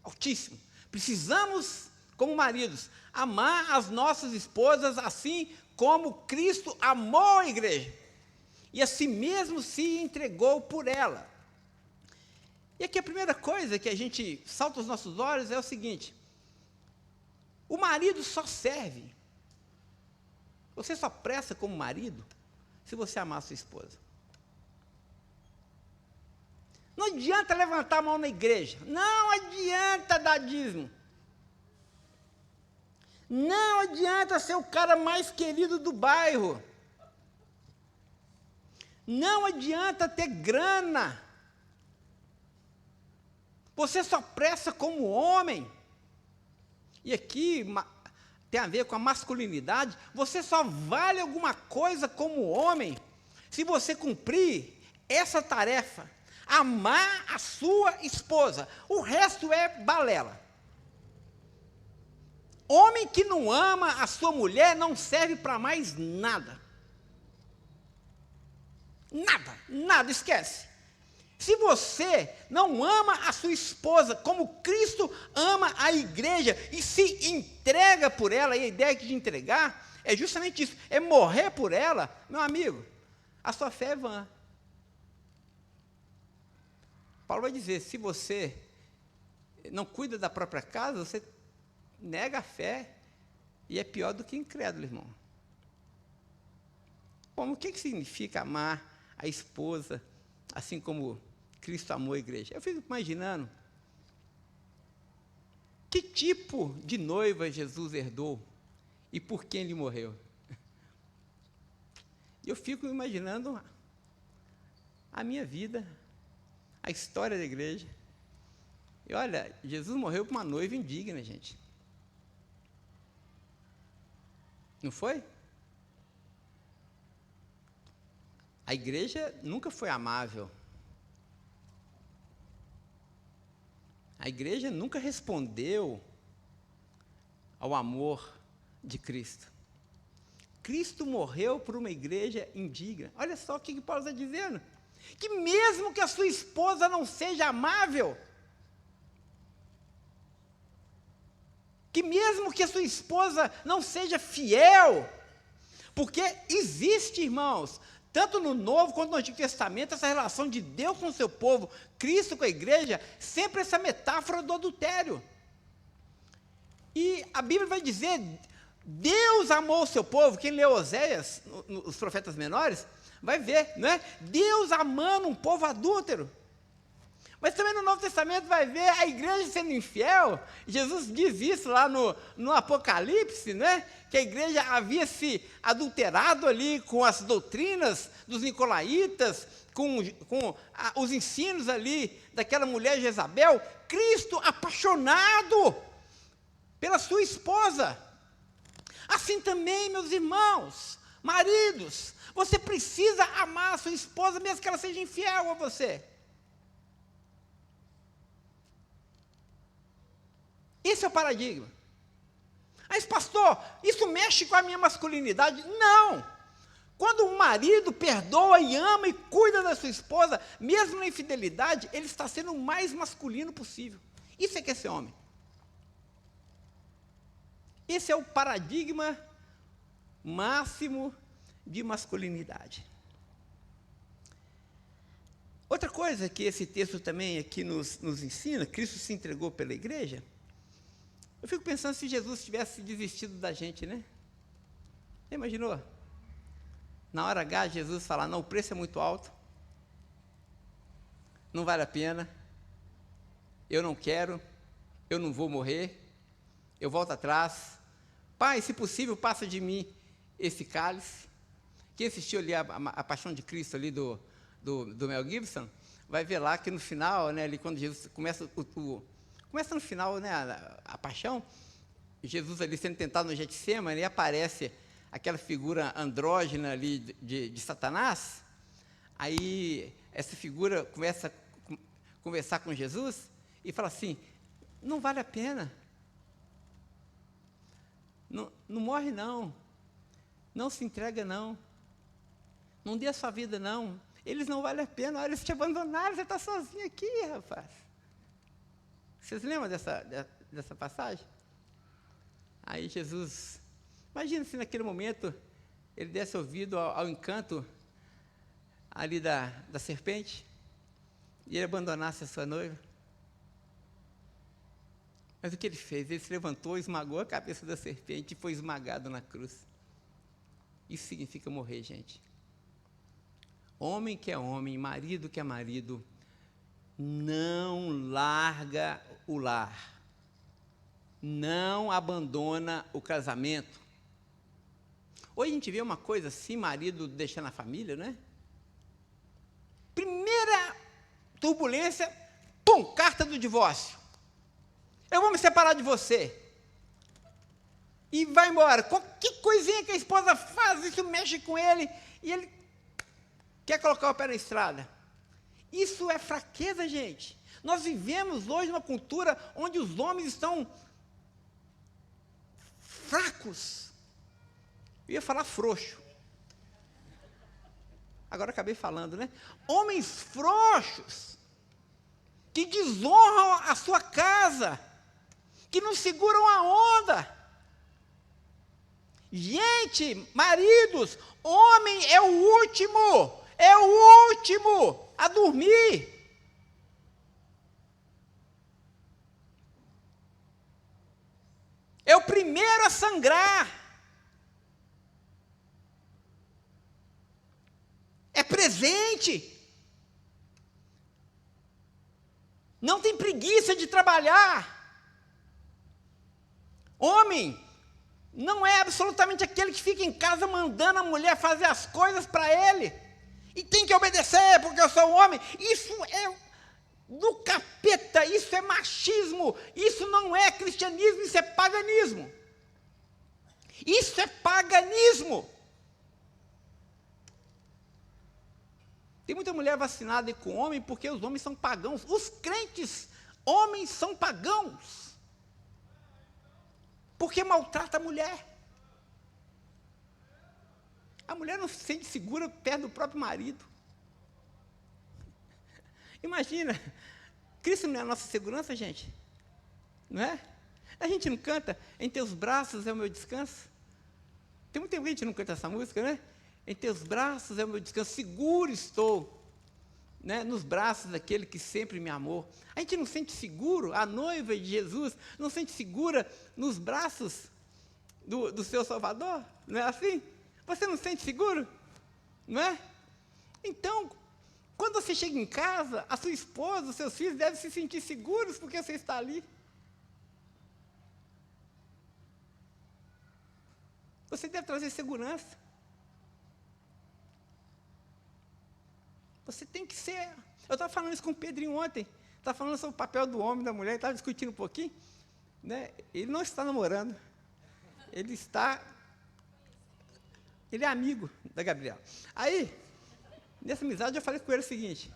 altíssimo. Precisamos, como maridos, amar as nossas esposas assim como Cristo amou a igreja e a si mesmo se entregou por ela. E aqui a primeira coisa que a gente salta aos nossos olhos é o seguinte: o marido só serve, você só presta como marido se você amar a sua esposa. Não adianta levantar a mão na igreja, não adianta dar dízimo, não adianta ser o cara mais querido do bairro, não adianta ter grana, você só presta como homem. E aqui tem a ver com a masculinidade. Você só vale alguma coisa como homem se você cumprir essa tarefa, amar a sua esposa. O resto é balela. Homem que não ama a sua mulher não serve para mais nada. Nada, esquece. Se você não ama a sua esposa como Cristo ama a igreja e se entrega por ela, e a ideia de entregar é justamente isso, é morrer por ela, meu amigo, a sua fé é vã. Paulo vai dizer, se você não cuida da própria casa, você nega a fé e é pior do que incrédulo, irmão. Bom, o que significa amar a esposa assim como Cristo amou a igreja? Eu fico imaginando que tipo de noiva Jesus herdou e por quem ele morreu. Eu fico imaginando a minha vida, a história da igreja. E olha, Jesus morreu por uma noiva indigna, gente. Não foi? A igreja nunca foi amável. A igreja nunca respondeu ao amor de Cristo. Cristo morreu por uma igreja indigna. Olha só o que Paulo está dizendo. Que mesmo que a sua esposa não seja amável, que mesmo que a sua esposa não seja fiel, porque existe, irmãos, tanto no Novo quanto no Antigo Testamento, essa relação de Deus com o seu povo, Cristo com a igreja, sempre essa metáfora do adultério. E a Bíblia vai dizer, Deus amou o seu povo. Quem leu Oséias, os profetas menores, vai ver, não é? Deus amando um povo adúltero. Mas também no Novo Testamento vai ver a igreja sendo infiel. Jesus diz isso lá no Apocalipse, né? Que a igreja havia se adulterado ali com as doutrinas dos nicolaítas, com os ensinos ali daquela mulher Jezabel. Cristo apaixonado pela sua esposa. Assim também, meus irmãos, maridos, você precisa amar a sua esposa, mesmo que ela seja infiel a você. Esse é o paradigma. Mas, pastor, isso mexe com a minha masculinidade? Não! Quando um marido perdoa e ama e cuida da sua esposa, mesmo na infidelidade, ele está sendo o mais masculino possível. Isso é que é ser homem. Esse é o paradigma máximo de masculinidade. Outra coisa que esse texto também aqui nos ensina, Cristo se entregou pela igreja. Eu fico pensando se Jesus tivesse desistido da gente, né? Você imaginou? Na hora H, Jesus falar, não, o preço é muito alto, não vale a pena, eu não quero, eu não vou morrer, eu volto atrás. Pai, se possível, passa de mim esse cálice. Quem assistiu ali a Paixão de Cristo ali do Mel Gibson, vai ver lá que no final, né, ali quando Jesus começa no final, né, a paixão, Jesus ali sendo tentado no Getsêmani, e aparece aquela figura andrógena ali de Satanás. Aí essa figura começa a conversar com Jesus e fala assim, não vale a pena, não morre não se entrega não dê a sua vida não, eles não valem a pena, olha, eles te abandonaram, você está sozinho aqui, rapaz. Vocês lembram dessa passagem? Aí Jesus, imagina se naquele momento ele desse ouvido ao encanto ali da serpente e ele abandonasse a sua noiva. Mas o que ele fez? Ele se levantou, esmagou a cabeça da serpente e foi esmagado na cruz. Isso significa morrer, gente. Homem que é homem, marido que é marido, não larga o lar, não abandona o casamento. Hoje a gente vê uma coisa assim, marido deixando a família, né? Primeira turbulência, pum, carta do divórcio. Eu vou me separar de você. E vai embora. Qualquer coisinha que a esposa faz, isso mexe com ele, e ele quer colocar o pé na estrada. Isso é fraqueza, gente. Nós vivemos hoje numa cultura onde os homens estão fracos. Eu ia falar frouxo. Agora acabei falando, né? Homens frouxos, que desonram a sua casa, que não seguram a onda. Gente, maridos, homem é o último a dormir. É o primeiro a sangrar. É presente. Não tem preguiça de trabalhar. Homem não é absolutamente aquele que fica em casa mandando a mulher fazer as coisas para ele. E tem que obedecer porque eu sou um homem. Isso é do capeta, isso é machismo, isso não é cristianismo, isso é paganismo. Isso é paganismo. Tem muita mulher vacinada com homem porque os homens são pagãos. Os crentes, homens, são pagãos. Porque maltrata a mulher. A mulher não se sente segura perto do próprio marido. Imagina, Cristo não é a nossa segurança, gente? Não é? A gente não canta, em teus braços é o meu descanso. Tem muita gente que não canta essa música, né? Em teus braços é o meu descanso, seguro estou, né? Nos braços daquele que sempre me amou. A gente não sente seguro, a noiva de Jesus não sente segura nos braços do seu Salvador? Não é assim? Você não sente seguro? Não é? Então, quando você chega em casa, a sua esposa, os seus filhos devem se sentir seguros porque você está ali. Você deve trazer segurança. Você tem que ser... Eu estava falando isso com o Pedrinho ontem. Estava falando sobre o papel do homem e da mulher. Estava discutindo um pouquinho. Né? Ele não está namorando. Ele é amigo da Gabriela. Aí, nessa amizade, eu falei com ele o seguinte: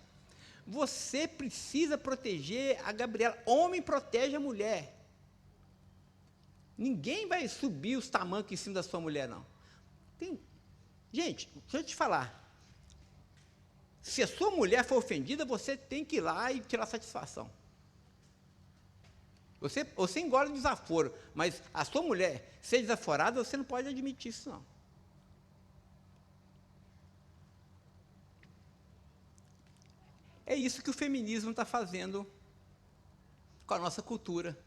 você precisa proteger a Gabriela. Homem protege a mulher. Ninguém vai subir os tamancos em cima da sua mulher, não. Gente, deixa eu te falar. Se a sua mulher for ofendida, você tem que ir lá e tirar satisfação. Você engole o desaforo, mas a sua mulher ser desaforada, você não pode admitir isso, não. É isso que o feminismo está fazendo com a nossa cultura.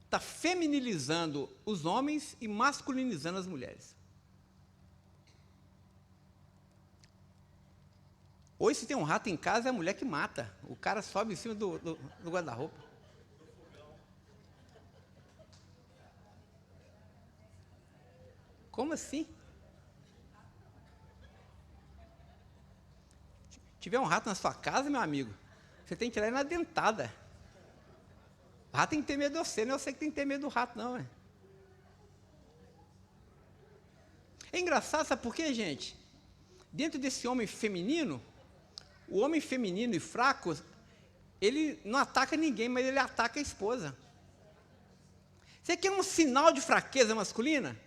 Está feminilizando os homens e masculinizando as mulheres. Hoje, se tem um rato em casa, é a mulher que mata. O cara sobe em cima do guarda-roupa. Como assim? Se tiver um rato na sua casa, meu amigo, você tem que tirar ele na dentada. O rato tem que ter medo de você, não é você que tem que ter medo do rato, não. É engraçado, sabe por quê, gente? Dentro desse homem feminino, o homem feminino e fraco, ele não ataca ninguém, mas ele ataca a esposa. Você quer um sinal de fraqueza masculina?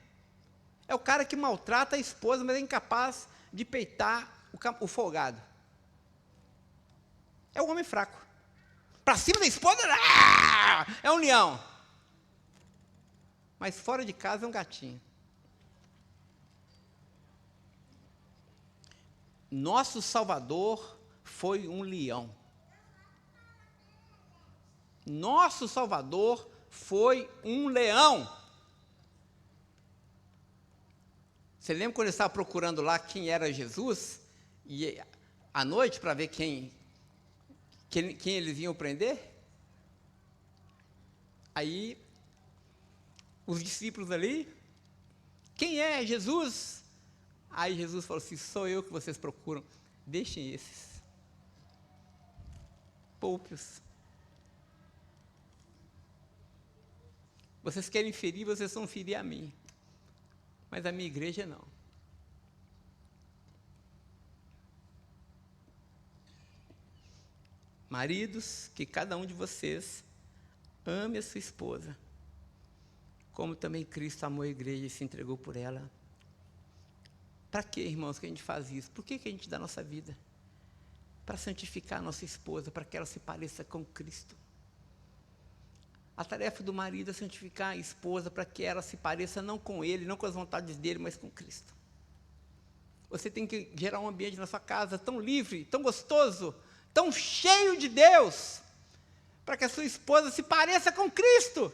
É o cara que maltrata a esposa, mas é incapaz de peitar o folgado. É o homem fraco. Para cima da esposa, é um leão. Mas fora de casa é um gatinho. Nosso Salvador foi um leão. Nosso Salvador foi um leão. Você lembra quando eu estava procurando lá quem era Jesus? E à noite, para ver quem eles iam prender? Aí, os discípulos ali, quem é Jesus? Aí Jesus falou assim: sou eu que vocês procuram, deixem esses. Poupe-os. Vocês querem ferir, vocês vão ferir a mim. Mas a minha igreja não. Maridos, que cada um de vocês ame a sua esposa, como também Cristo amou a igreja e se entregou por ela. Para que, irmãos, que a gente faz isso? Por que a gente dá a nossa vida? Para santificar a nossa esposa, para que ela se pareça com Cristo. A tarefa do marido é santificar a esposa para que ela se pareça não com ele, não com as vontades dele, mas com Cristo. Você tem que gerar um ambiente na sua casa tão livre, tão gostoso, tão cheio de Deus, para que a sua esposa se pareça com Cristo,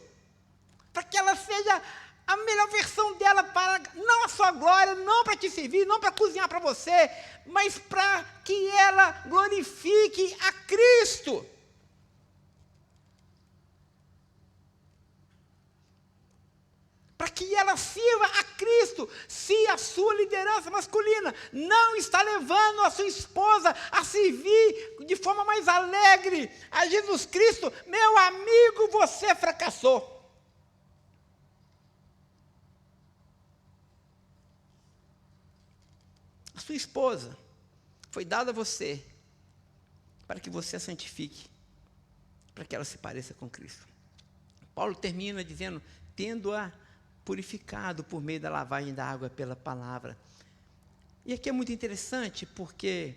para que ela seja a melhor versão dela, para não a sua glória, não para te servir, não para cozinhar para você, mas para que ela glorifique a Cristo. Para que ela sirva a Cristo. Se a sua liderança masculina não está levando a sua esposa a servir de forma mais alegre a Jesus Cristo, meu amigo, você fracassou. A sua esposa foi dada a você para que você a santifique, para que ela se pareça com Cristo. Paulo termina dizendo: tendo-a purificado por meio da lavagem da água pela palavra. E aqui é muito interessante, porque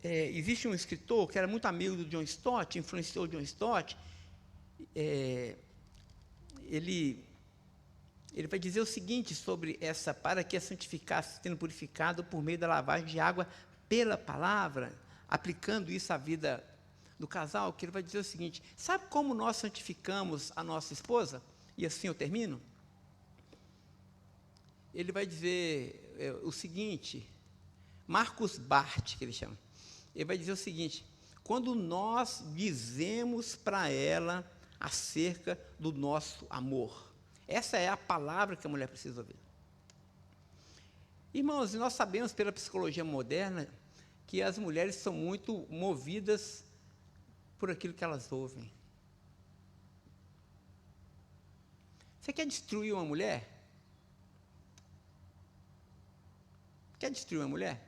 existe um escritor que era muito amigo do John Stott, influenciou o John Stott. Ele vai dizer o seguinte sobre essa: para que a santificasse, tendo purificado por meio da lavagem de água pela palavra, aplicando isso à vida do casal, que ele vai dizer o seguinte: sabe como nós santificamos a nossa esposa? E assim eu termino. Ele vai dizer o seguinte: Marcus Barth, que ele chama. Ele vai dizer o seguinte: quando nós dizemos para ela acerca do nosso amor. Essa é a palavra que a mulher precisa ouvir. Irmãos, nós sabemos pela psicologia moderna que as mulheres são muito movidas por aquilo que elas ouvem. Você quer destruir uma mulher? Quer destruir uma mulher?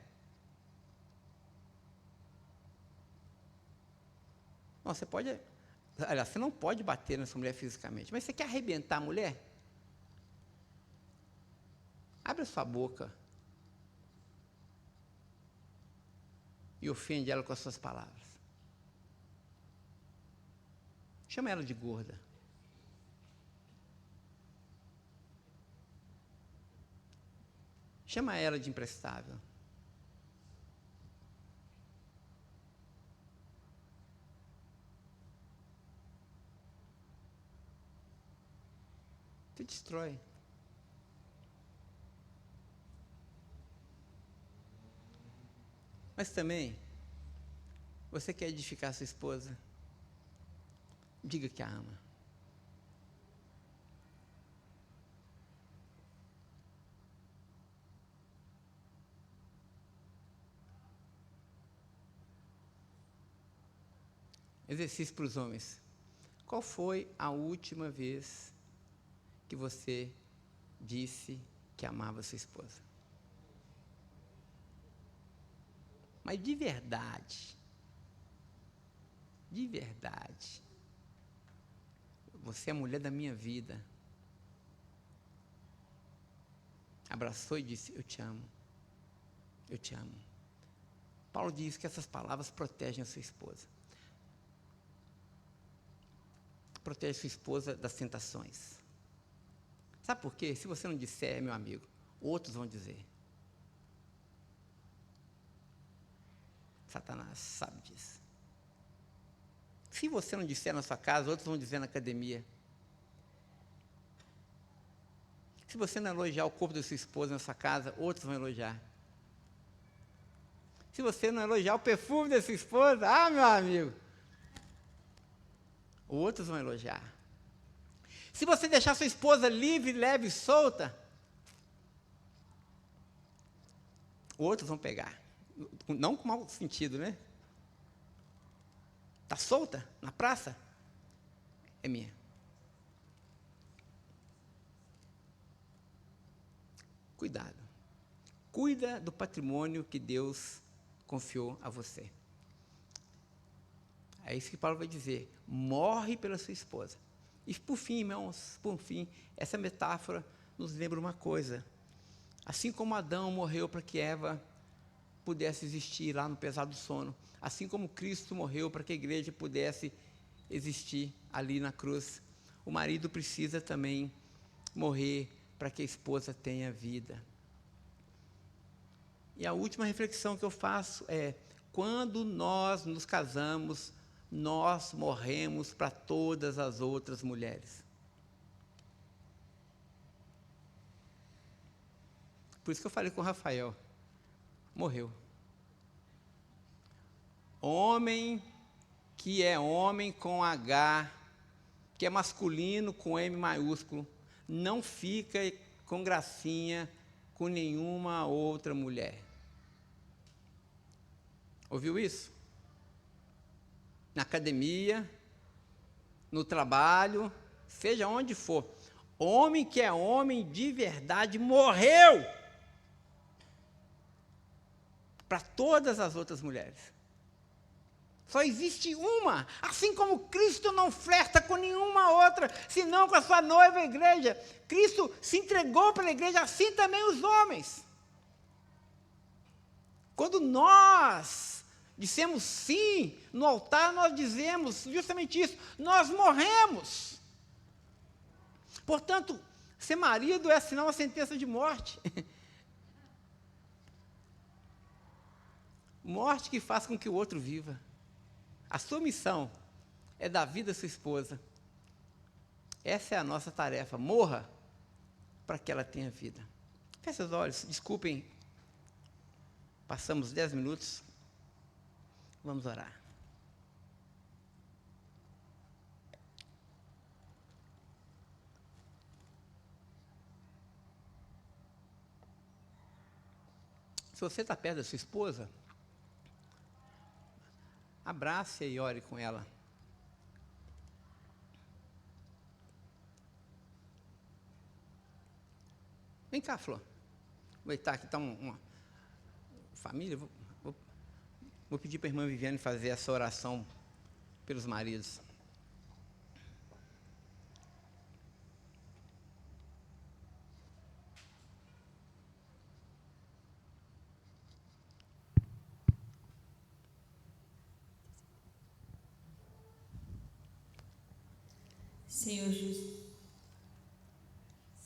Não, você pode... Aliás, você não pode bater nessa mulher fisicamente, mas você quer arrebentar a mulher? Abre a sua boca e ofende ela com as suas palavras. Chama ela de gorda. Chama ela de imprestável. Você destrói. Mas também, você quer edificar sua esposa? Diga que a ama. Exercício para os homens. Qual foi a última vez que você disse que amava sua esposa? Mas de verdade, você é a mulher da minha vida. Abraçou e disse: eu te amo, eu te amo. Paulo diz que essas palavras protegem a sua esposa. Protege sua esposa das tentações. Sabe por quê? Se você não disser, meu amigo, outros vão dizer. Satanás sabe disso. Se você não disser na sua casa, outros vão dizer na academia. Se você não elogiar o corpo da sua esposa na sua casa, outros vão elogiar. Se você não elogiar o perfume da sua esposa, meu amigo, outros vão elogiar. Se você deixar sua esposa livre, leve e solta, outros vão pegar. Não com mau sentido, né? Está solta na praça? É minha. Cuidado. Cuida do patrimônio que Deus confiou a você. É isso que Paulo vai dizer. Morre pela sua esposa. E por fim, irmãos, essa metáfora nos lembra uma coisa. Assim como Adão morreu para que Eva pudesse existir lá no pesado sono, assim como Cristo morreu para que a igreja pudesse existir ali na cruz, o marido precisa também morrer para que a esposa tenha vida. E a última reflexão que eu faço é: quando nós nos casamos, nós morremos para todas as outras mulheres. Por isso que eu falei com o Rafael. Morreu. Homem que é homem com H, que é masculino com M maiúsculo, não fica com gracinha com nenhuma outra mulher. Ouviu isso? Na academia, no trabalho, seja onde for. Homem que é homem de verdade morreu para todas as outras mulheres. Só existe uma, assim como Cristo não flerta com nenhuma outra, senão com a sua noiva, a igreja. Cristo se entregou pela igreja, assim também os homens. Quando nós dissemos sim no altar, nós dizemos justamente isso: nós morremos. Portanto, ser marido é assinar uma sentença de morte. Morte que faz com que o outro viva. A sua missão é dar vida à sua esposa. Essa é a nossa tarefa. Morra para que ela tenha vida. Feche os olhos, desculpem Passamos 10 minutos. Vamos orar. Se você está perto da sua esposa, abrace-a e ore com ela. Vem cá, Flor. Aproveitar que está uma família. Vou pedir para a irmã Viviane fazer essa oração pelos maridos.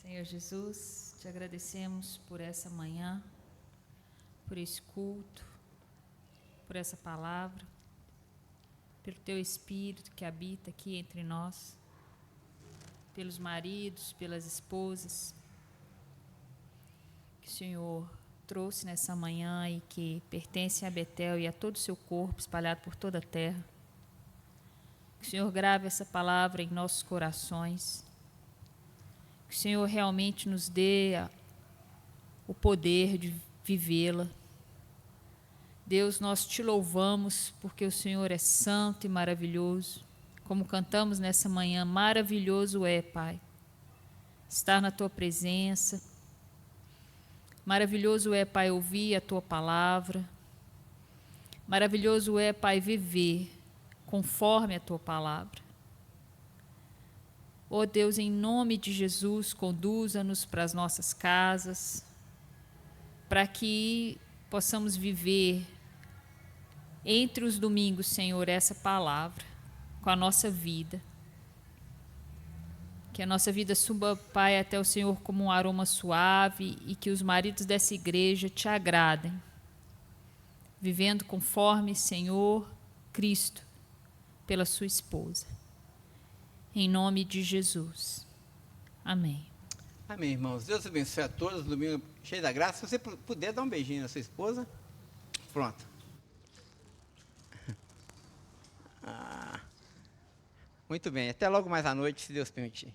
Senhor Jesus, te agradecemos por essa manhã, por esse culto, por essa palavra, pelo teu Espírito que habita aqui entre nós, pelos maridos, pelas esposas, que o Senhor trouxe nessa manhã e que pertencem a Betel e a todo o seu corpo espalhado por toda a terra. Que o Senhor grave essa palavra em nossos corações. Que o Senhor realmente nos dê o poder de vivê-la. Deus, nós te louvamos porque o Senhor é santo e maravilhoso. Como cantamos nessa manhã, maravilhoso é, Pai, estar na tua presença. Maravilhoso é, Pai, ouvir a tua palavra. Maravilhoso é, Pai, viver conforme a tua palavra. Ó Deus, em nome de Jesus, conduza-nos para as nossas casas, para que possamos viver entre os domingos, Senhor, essa palavra com a nossa vida. Que a nossa vida suba, Pai, até o Senhor como um aroma suave e que os maridos dessa igreja te agradem, vivendo conforme, Senhor, Cristo, pela sua esposa. Em nome de Jesus. Amém. Amém, irmãos. Deus abençoe a todos. Domingo cheio da graça. Se você puder, dar um beijinho na sua esposa. Pronto. Muito bem. Até logo mais à noite, se Deus permitir.